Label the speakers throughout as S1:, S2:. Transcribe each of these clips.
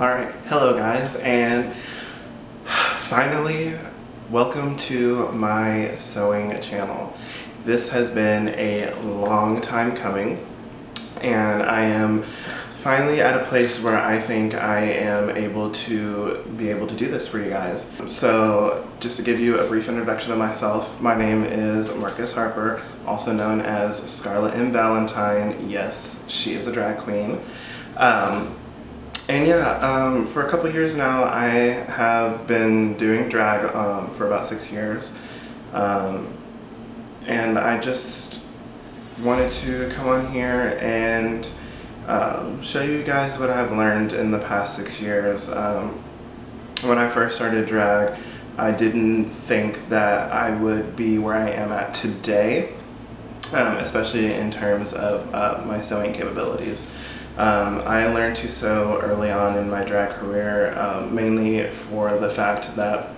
S1: Alright, hello guys, and finally, welcome to my sewing channel. This has been a long time coming, and I am finally at a place where I think I am able to do this for you guys. So, just to give you a brief introduction of myself, my name is Marcus Harper, also known as Scarlett in Valentine. Yes, she is a drag queen. And yeah, for a couple years now, I have been doing drag for about 6 years. And I just wanted to come on here and show you guys what I've learned in the past 6 years. When I first started drag, I didn't think that I would be where I am at today, especially in terms of my sewing capabilities. I learned to sew early on in my drag career, mainly for the fact that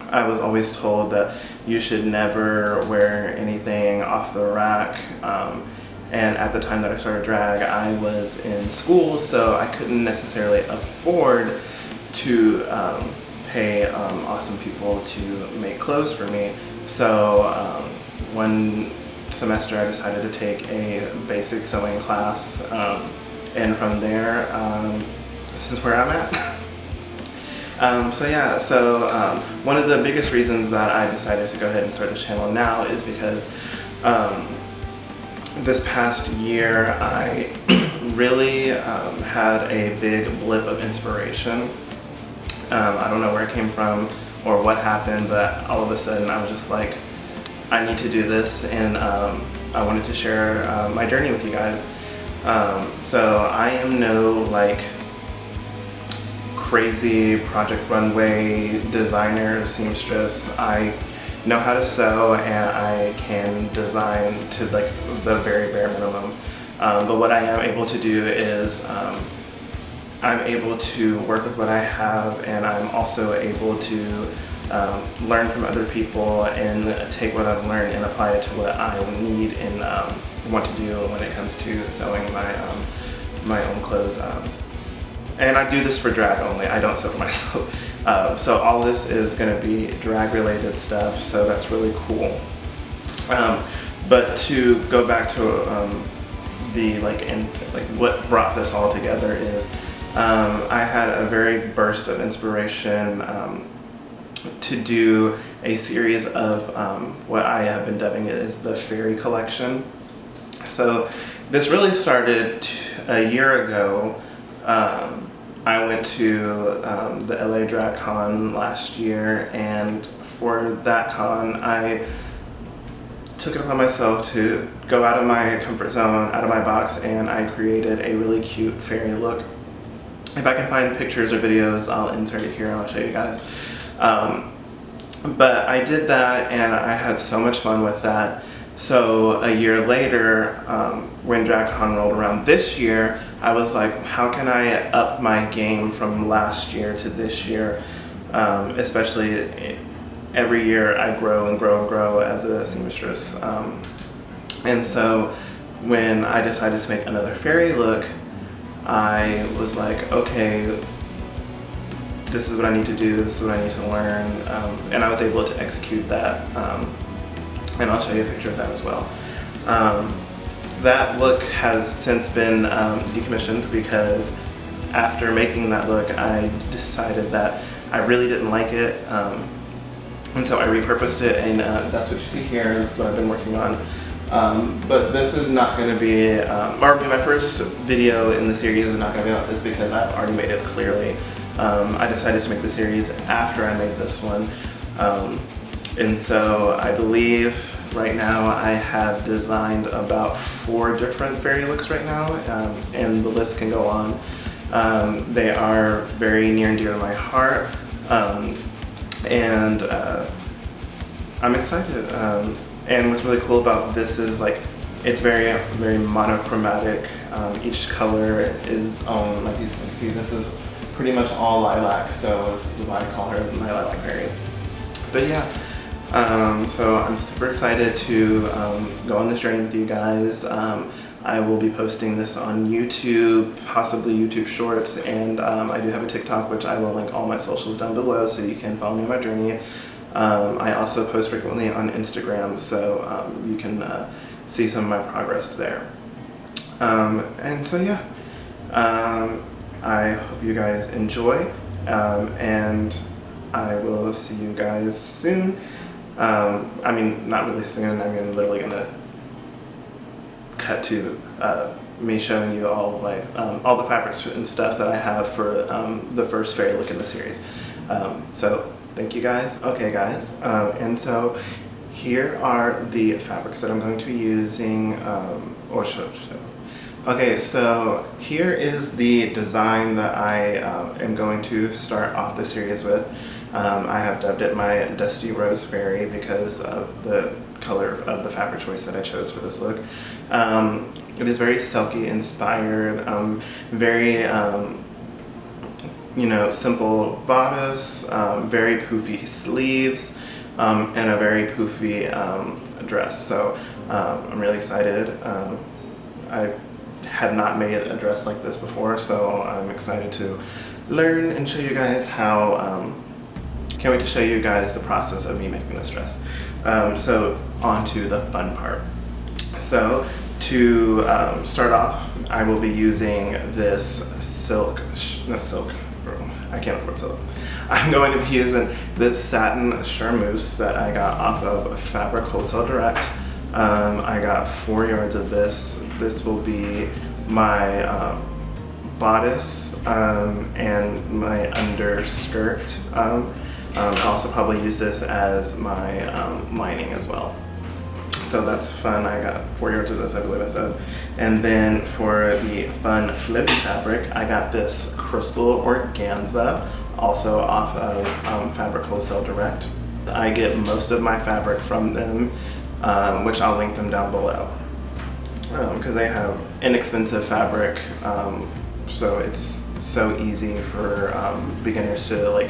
S1: I was always told that you should never wear anything off the rack. And at the time that I started drag, I was in school, so I couldn't necessarily afford to pay awesome people to make clothes for me. So one semester I decided to take a basic sewing class, and from there, this is where I'm at. So one of the biggest reasons that I decided to go ahead and start this channel now is because this past year I really had a big blip of inspiration. I don't know where it came from or what happened, but all of a sudden I was just like, I need to do this, and I wanted to share my journey with you guys. So I am no like crazy Project Runway designer, seamstress. I know how to sew and I can design to like the very bare minimum. But what I am able to do is I'm able to work with what I have, and I'm also able to learn from other people and take what I've learned and apply it to what I need and want to do when it comes to sewing my own clothes. And I do this for drag only, I don't sew for myself. So all this is going to be drag related stuff, so that's really cool. But to go back to what brought this all together is I had a very burst of inspiration to do a series of what I have been dubbing as the Fairy Collection. So this really started a year ago. I went to the LA Drag Con last year, and for that con I took it upon myself to go out of my comfort zone, out of my box, and I created a really cute fairy look. If I can find pictures or videos, I'll insert it here and I'll show you guys. But I did that and I had so much fun with that. So a year later, when DragCon rolled around this year, I was like, how can I up my game from last year to this year? Especially every year I grow and grow and grow as a seamstress. And so when I decided to make another fairy look, I was like, okay, this is what I need to do, this is what I need to learn, and I was able to execute that, and I'll show you a picture of that as well. That look has since been decommissioned because after making that look I decided that I really didn't like it, and so I repurposed it, and that's what you see here. This is what I've been working on. But this is not going to be, or my first video in the series is not going to be about this because I've already made it clearly. I decided to make the series after I made this one. And so I believe right now I have designed about 4 different fairy looks right now, and the list can go on. They are very near and dear to my heart, and I'm excited. And what's really cool about this is like it's very, very monochromatic. Each color is its own. Like you can see, this is pretty much all lilac, so this is why I call her my lilac fairy. But yeah, so I'm super excited to go on this journey with you guys. I will be posting this on YouTube, possibly YouTube Shorts, and I do have a TikTok, which I will link all my socials down below so you can follow me on my journey. I also post frequently on Instagram, so you can see some of my progress there. And so yeah, I hope you guys enjoy, and I will see you guys soon. I mean, not really soon. I'm literally gonna cut to me showing you all the fabrics and stuff that I have for the first fairy look in the series. So thank you guys. Okay guys, and so here are the fabrics that I'm going to be using, Okay, so here is the design that I am going to start off the series with. I have dubbed it my Dusty Rose Fairy because of the color of the fabric choice that I chose for this look. It is very silky inspired, very simple bodice, very poofy sleeves, and a very poofy dress. So I'm really excited. I had not made a dress like this before, so I'm excited to learn and show you guys how. Can't wait to show you guys the process of me making this dress. So on to the fun part. So to start off, I will be using this I can't afford silk. I'm going to be using this satin charmeuse that I got off of Fabric Wholesale Direct. I got 4 yards of this. This will be my bodice and my underskirt. I'll also probably use this as my lining as well. So that's fun. I got 4 yards of this, I believe I said. And then for the fun flowy fabric, I got this crystal organza, also off of Fabric Wholesale Direct. I get most of my fabric from them, which I'll link them down below. Because they have inexpensive fabric, so it's so easy for beginners to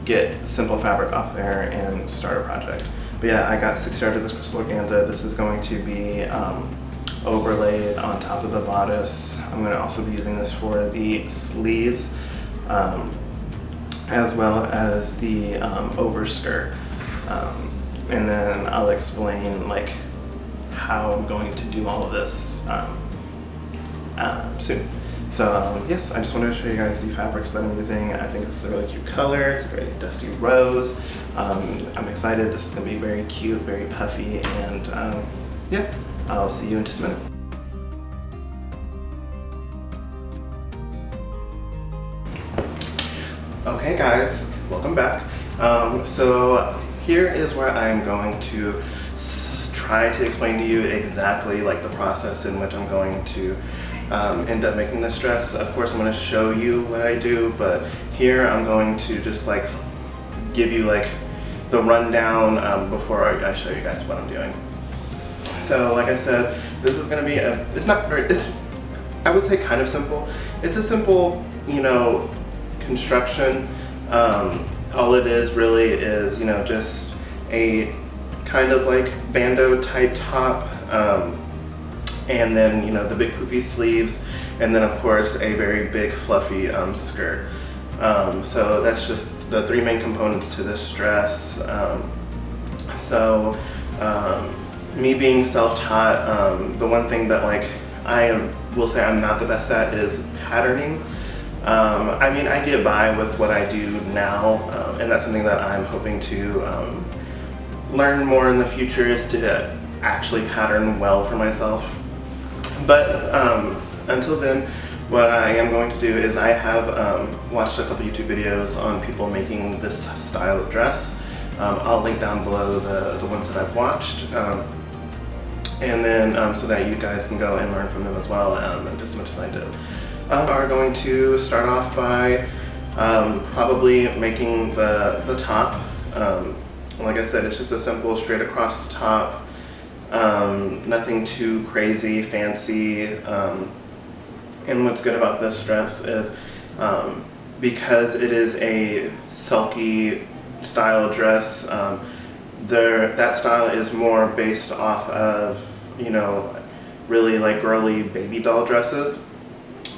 S1: get simple fabric off there and start a project. But yeah, I got 6 yards of this crystal organza. This is going to be overlaid on top of the bodice. I'm going to also be using this for the sleeves, as well as the overskirt. And then I'll explain how I'm going to do all of this soon. So yes, I just wanted to show you guys the fabrics that I'm using. I think this is a really cute color. It's a very dusty rose. I'm excited. This is going to be very cute, very puffy, and yeah, I'll see you in just a minute. Okay guys, welcome back. So here is where I'm going to try to explain to you exactly the process in which I'm going to end up making this dress. Of course I'm going to show you what I do, but here I'm going to just give you the rundown before I show you guys what I'm doing. So like I said, this is going to be I would say kind of simple. It's a simple, construction. All it is really is, just a kind of bandeau type top, and then the big poofy sleeves, and then of course a very big fluffy skirt. So that's just the 3 main components to this dress. Me being self-taught, the one thing that will say I'm not the best at is patterning. I mean, I get by with what I do now, and that's something that I'm hoping to learn more in the future, is to actually pattern well for myself. But until then, what I am going to do is I have watched a couple YouTube videos on people making this style of dress. I'll link down below the ones that I've watched, and then so that you guys can go and learn from them as well, just as much as I did. Are going to start off by probably making the top. Like I said, it's just a simple straight across top, nothing too crazy, fancy. And what's good about this dress is because it is a silky style dress, that style is more based off of, really like girly baby doll dresses.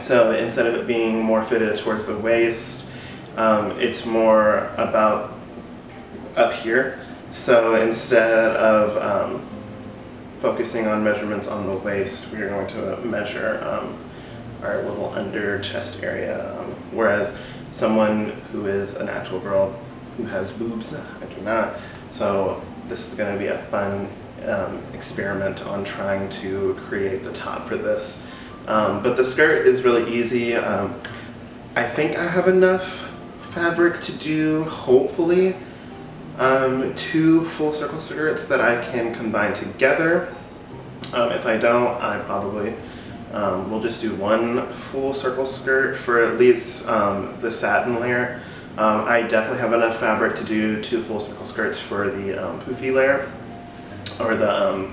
S1: So instead of it being more fitted towards the waist, it's more about up here. So instead of focusing on measurements on the waist, we are going to measure our little under chest area. Whereas someone who is an actual girl who has boobs, I do not. So this is going to be a fun experiment on trying to create the top for this. But the skirt is really easy. I think I have enough fabric to do, hopefully, 2 full circle skirts that I can combine together. If I don't, I probably will just do 1 full circle skirt for at least the satin layer. I definitely have enough fabric to do 2 full circle skirts for the poofy layer, or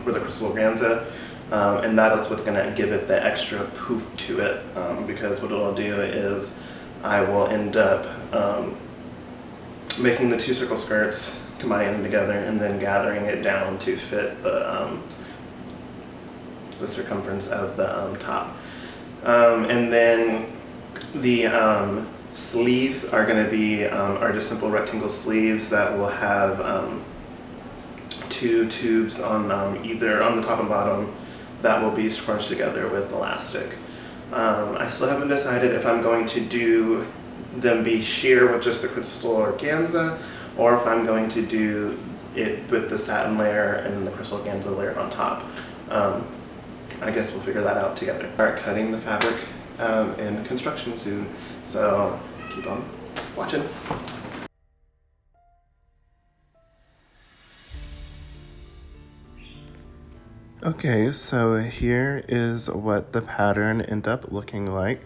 S1: for the crystal organza, and that is what's going to give it the extra poof to it, because what it'll do is I will end up making the 2 circle skirts, combining them together, and then gathering it down to fit the circumference of the top. And then the sleeves are going to be are just simple rectangle sleeves that will have 2 tubes on either on the top and bottom that will be scrunched together with elastic. I still haven't decided if I'm going to do them be sheer with just the crystal organza, or if I'm going to do it with the satin layer and then the crystal organza layer on top. I guess we'll figure that out together. Start cutting the fabric in construction soon, so keep on watching. Okay, so here is what the pattern ended up looking like.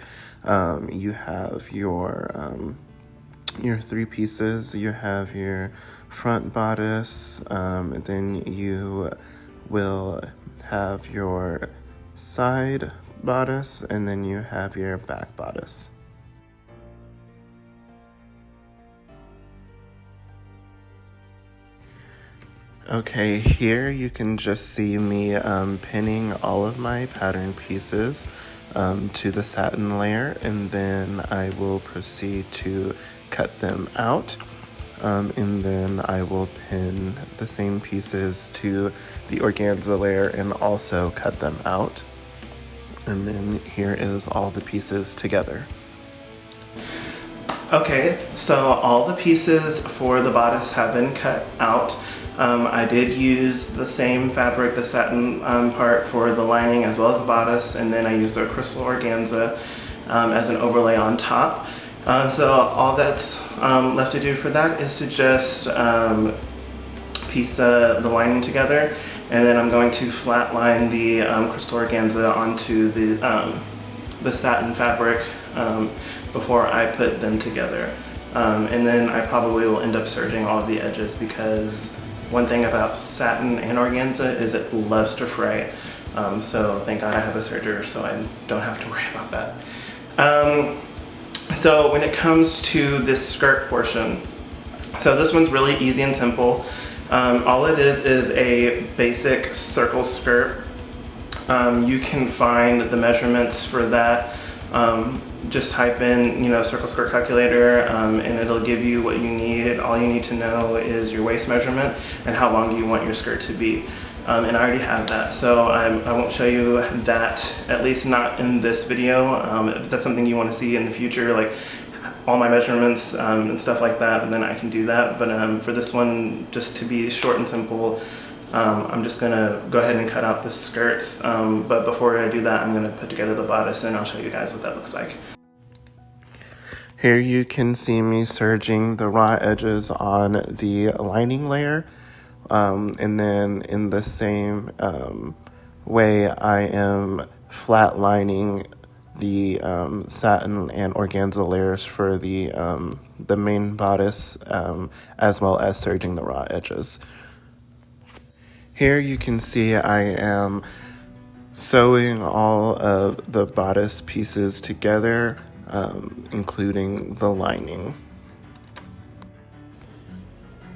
S1: You have your 3 pieces. You have your front bodice, and then you will have your side bodice, and then you have your back bodice. Okay, here you can just see me pinning all of my pattern pieces to the satin layer, and then I will proceed to cut them out, and then I will pin the same pieces to the organza layer and also cut them out. And then here is all the pieces together. Okay, so all the pieces for the bodice have been cut out. I did use the same fabric, the satin part, for the lining as well as the bodice, and then I used the crystal organza as an overlay on top. So all that's left to do for that is to just piece the lining together, and then I'm going to flat line the crystal organza onto the satin fabric before I put them together. And then I probably will end up serging all of the edges, because one thing about satin and organza is it loves to fray. So thank God I have a serger, so I don't have to worry about that. So when it comes to this skirt portion, so this one's really easy and simple. All it is a basic circle skirt. You can find the measurements for that. Just type in, circle skirt calculator, and it'll give you what you need. All you need to know is your waist measurement and how long you want your skirt to be. And I already have that, so I won't show you that, at least not in this video. If that's something you want to see in the future, like all my measurements and stuff like that, then I can do that. But for this one, just to be short and simple, I'm just gonna go ahead and cut out the skirts. But before I do that, I'm gonna put together the bodice, and I'll show you guys what that looks like. Here you can see me serging the raw edges on the lining layer. And then in the same way, I am flat lining the satin and organza layers for the main bodice, as well as serging the raw edges. Here you can see I am sewing all of the bodice pieces together, including the lining.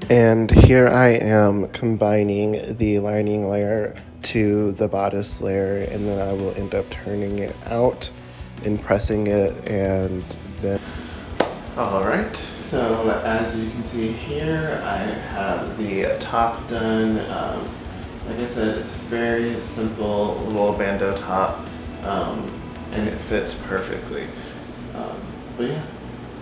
S1: And here I am combining the lining layer to the bodice layer, and then I will end up turning it out and pressing it, and then... Alright, so as you can see here, I have the top done. Like I said, it's a very simple little bandeau top, and it fits perfectly. But yeah,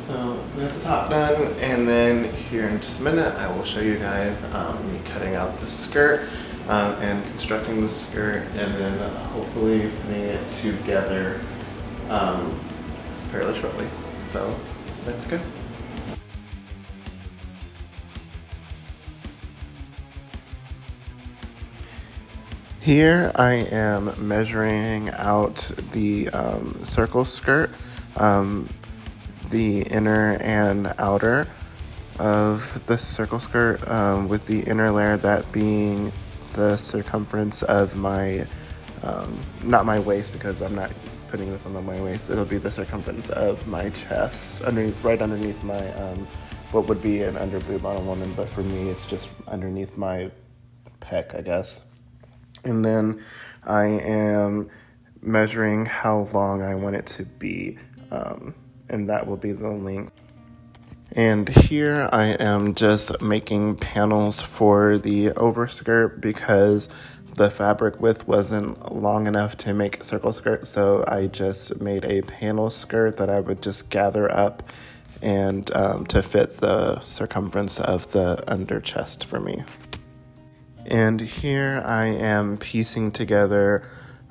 S1: so we got the top done, and then here in just a minute, I will show you guys me cutting out the skirt and constructing the skirt, and then hopefully putting it together fairly shortly. So let's go. Here I am measuring out the circle skirt, the inner and outer of the circle skirt, with the inner layer that being the circumference of my, not my waist, because I'm not putting this on my waist, it'll be the circumference of my chest, right underneath my, what would be an under boob on a woman, but for me it's just underneath my pec, I guess. And then I am measuring how long I want it to be, and that will be the length. And here I am just making panels for the overskirt because the fabric width wasn't long enough to make a circle skirt, so I just made a panel skirt that I would just gather up and to fit the circumference of the under chest for me. And here I am piecing together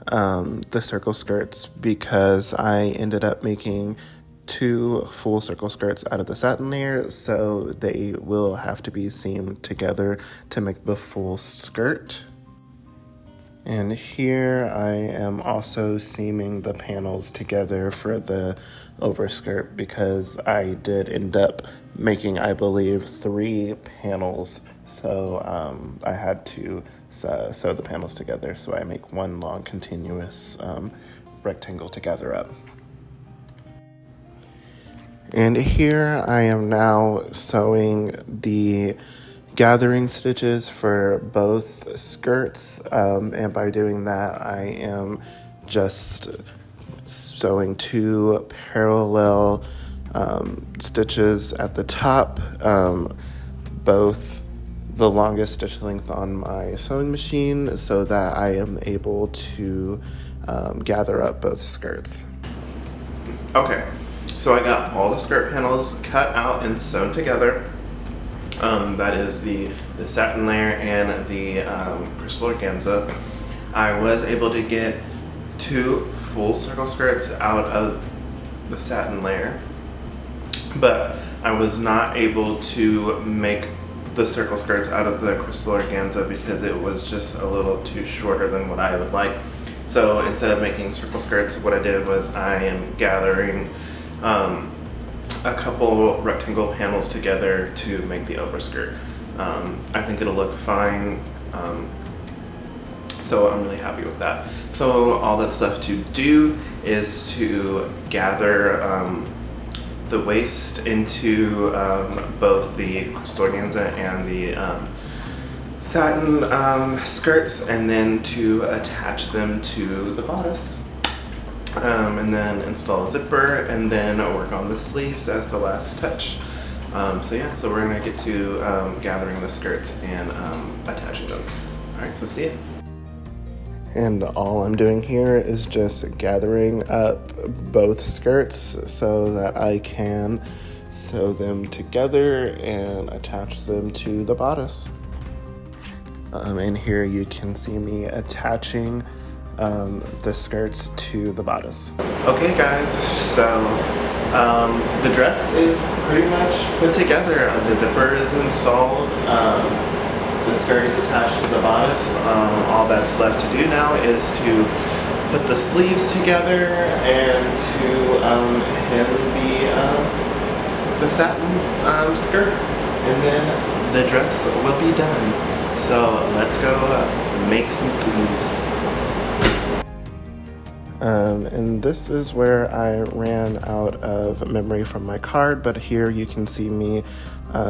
S1: the circle skirts because I ended up making 2 full circle skirts out of the satin layer, so they will have to be seamed together to make the full skirt. And here I am also seaming the panels together for the overskirt because I did end up making, I believe, 3 panels. So I had to sew the panels together so I make one long continuous rectangle to gather up. And here I am now sewing the gathering stitches for both skirts, and by doing that I am just sewing 2 parallel stitches at the top, both the longest stitch length on my sewing machine, so that I am able to gather up both skirts. Okay, so I got all the skirt panels cut out and sewn together. That is the satin layer and the crystal organza. I was able to get 2 full circle skirts out of the satin layer, but I was not able to make the circle skirts out of the crystal organza because it was just a little too shorter than what I would like. So instead of making circle skirts, what I did was I am gathering a couple rectangle panels together to make the overskirt. I think it'll look fine, so I'm really happy with that. So all that's left to do is to gather the waist into both the crystal organza and the satin skirts, and then to attach them to the bodice. And then install a zipper, and then work on the sleeves as the last touch. So yeah, so we're gonna get to gathering the skirts and attaching them. All right, so see ya. And all I'm doing here is just gathering up both skirts so that I can sew them together and attach them to the bodice. And here you can see me attaching the skirts to the bodice. Okay guys, so the dress is pretty much put together. The zipper is installed, the skirt is attached to the bodice. All that's left to do now is to put the sleeves together and to hem the satin skirt, and then the dress will be done. So let's go make some sleeves. And this is where I ran out of memory from my card, but here you can see me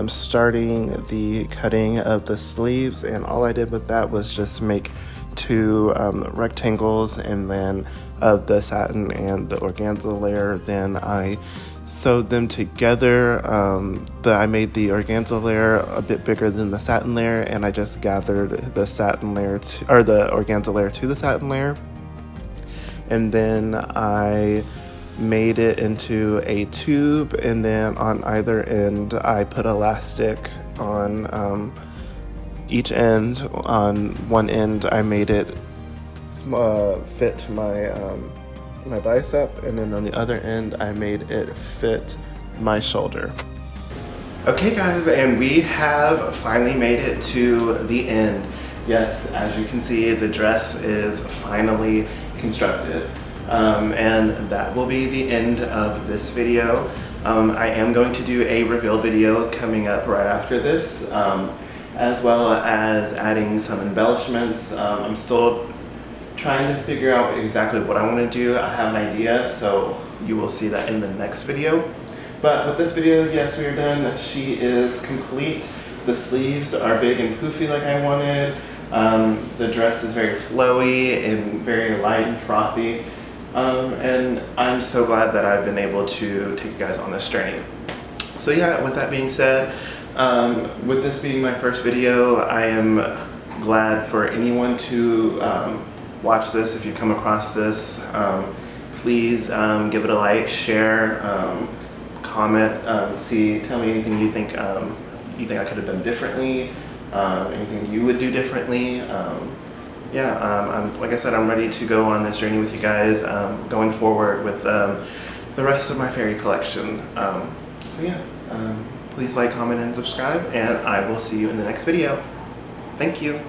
S1: starting the cutting of the sleeves, and all I did with that was just make two rectangles, and then of the satin and the organza layer. Then I sewed them together. I made the organza layer a bit bigger than the satin layer, and I just gathered the satin layer or the organza layer to the satin layer. And then I made it into a tube, and then on either end I put elastic on each end. On one end I made it fit to my bicep, and then on the other end I made it fit my shoulder. Okay guys, and we have finally made it to the end. Yes, as you can see, the dress is finally constructed. And that will be the end of this video. I am going to do a reveal video coming up right after this, as well as adding some embellishments. I'm still trying to figure out exactly what I want to do. I have an idea, so you will see that in the next video. But with this video, yes, we are done. She is complete. The sleeves are big and poofy like I wanted. The dress is very flowy and very light and frothy. And I'm so glad that I've been able to take you guys on this journey. So yeah, with that being said, with this being my first video, I am glad for anyone to watch this. If you come across this, please give it a like, share, comment, tell me anything you think I could have done differently, anything you would do differently. Like I said, I'm ready to go on this journey with you guys, going forward with the rest of my fairy collection. Please like, comment, and subscribe, and I will see you in the next video. Thank you.